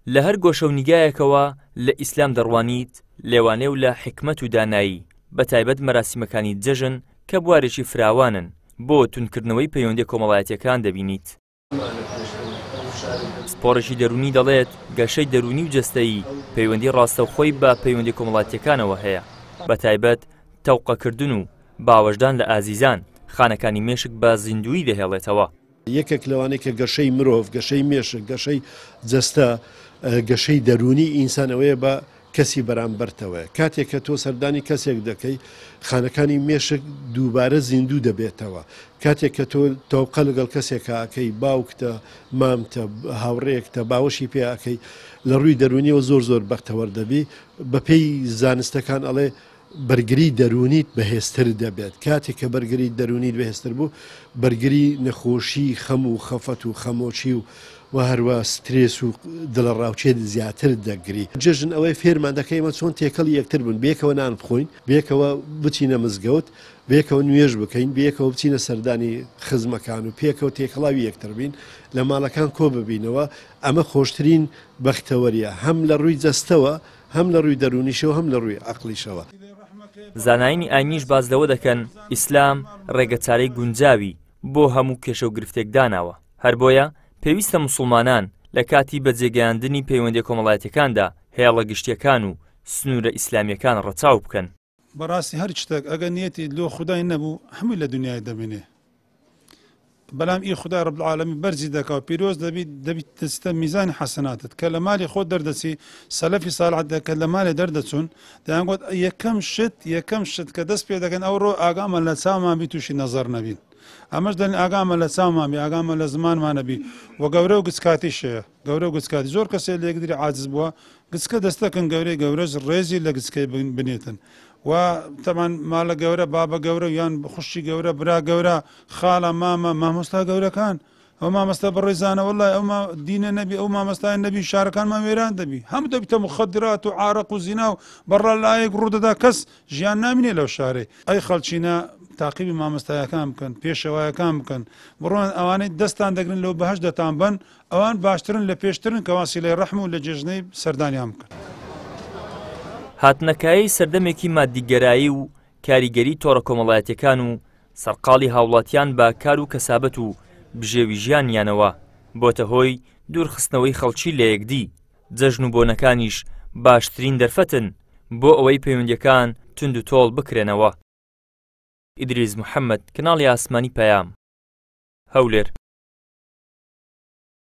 لە هەر گۆشە و نیگایەکەوە لە ئیسلام دەڕوانیت لێوانێ و لە حکمت و دانایی بە تایبەت مەراسیمەکانی جەژن کە بوارێکی فراوانن بۆ تونکردنەوەی پەیوەندی کۆمەڵایەتیەکان دەبینیت. سپۆڕێکی دەرونی دەڵێت گەشەی دەرونی و جەستەیی پەیوەندی ڕاستەوخۆی بە پەیوەندی کۆمەڵایەتیەکانەوە هەیە، بە تایبەت تەوقەکردن و باوەشدان لە ئازیزان خانەکانی مێشک بە زیندوی دەهێڵێتەوە. یەکێک لەوانەیە کە گەشەی مرۆڤ، گەشەی مێشک، گەشەی جەستە، گەشەی دەرونی ئینسانەوەیە بە کەسی بەرامبەرتەوە. کاتێک کە تۆ سەردانی کەسێک دەکەی خانەکانی مێشک دووبارە زیندوو دەبێتەوە. کاتێک کە تۆ تەوقە لەگەڵ کەسێکە ئەکەی، باوکتە، مامتە، هاوڕێیەکتە، باوەشی پێ ئەکەی، لە ڕووی دەرونیەوە زۆر زۆر بەختەوەردەبی. بەپێی زانستەکان ئەڵێ بەرگری دەرونیت بەهێزتر دەبێت. کاتێک کە بەرگری دەرونیت بەهێزتر بوو، بەرگری نەخۆشی خەم و خەفەت و خەمۆچی و هەروە سترێس و دڵە ڕاوچێت زیاتر دەگری. جژن ئەوەی فێرمان دەکەی ئمە چۆن تێکەڵی یەکتر بوون، بێکەوە نان بخۆین، بێکەوە بچینە مزگەوت، بێکەوە نوێژ بکەین، بێکەوە بچینە سەردانی خزمەکان و پێکەوە تێکەڵاوی یەکتر بین، لە ماڵەکان کۆ ببینەوە. ئەمە خۆشترین بەختەوەریە، هەم لە ڕووی جەستەوە، هەم لە ڕووی دەرونیشەوە، هەم لە ڕووی عەقلیشەوە. زانایانی ئاینیش باز لەوە دەکەن ئیسلام ڕێگەچارەی گونجاوی بۆ هەموو کێشە و گرفتێک داناوە. هەر بۆیە پێویستە موسڵمانان لە کاتی بەجێگەیاندنی پەیوەندی کۆمەڵایەتیەکاندا هێڵە گشتیەکان و سنوورە ئیسلامیەکان ڕەچاو بکەن. بەڕاستی هەر شتێک ئەگەر نیەتی لۆ خودای نەبوو هەمووی لە دنیای دەبینێ. بەڵام ئی خودای ڕەب العالەمین بەرزی دەکا پیرۆز دەبیت دەستە میزانی حەسەناتت کە لە مالی خۆت دەردەچی. سەلەفی ساڵح کە لە مالێ دەردەچوون دەیانگوت یەکەم شت کە دەست پێ دەکەن ئەو ڕۆ ئاگامە لە چاومان بی تووشی نەزەر نەبین. ئەمەش دەن ئاگامە لە چاومان بی، ئاگامە لە زمانمانە بی. و گەورە و گچکاتیشەیە، گەورە و گچکاتی زۆر کەسێ لە یەکدری عاجز بووە گچکە دەستەکەن گەورەش ڕێزی لە گچکەی بنێتن. و تەمان ماڵە گەورە، بابە گەورە یان خوشی گەورە، برا گەورە، خاڵە، مامە، مامۆستا گەورەکان، ئەو مامۆستا بەڕێزانە وەڵای ئەو دینە نەبی، ئەو مامۆستای نەبی، شارەکانمان وێران دەبی. هەموو دەبیتە مخەدرات و عارەق و زینا و بەڕەلایەک ڕوودەدا کەس ژیان نامینێ لەو شارێ. ئەی خەڵچینە تاقیبی مامۆستایەکان بکەن، پێشەوایەکان بکەن، بڕۆن ئەوانەی دەستان دەگرن لەو بەهەشتتان بن، ئەوان باشترن لە پێشترن کە واسیلەی ڕەحم و لە جێژنەی سەردانیان بکەن. هاتنەکایی سەردەمێکی مادیگەرایی و کاریگەری تۆڕە کۆمەڵایەتیەکان و سەرقاڵی هاوڵاتیان بە کار و کەسابەت و بژێوی ژیانیانەوە بۆتە هۆی دوورخستنەوەی خەڵکی لە یەکدی. جەژن و بۆنەکانیش باشترین دەرفەتن بۆ ئەوەی پەیوەندیەکان تند و تۆڵ بکرێنەوە. ئیدریس محەممەد، کەناڵی ئاسمانی پەیام، هەولێر.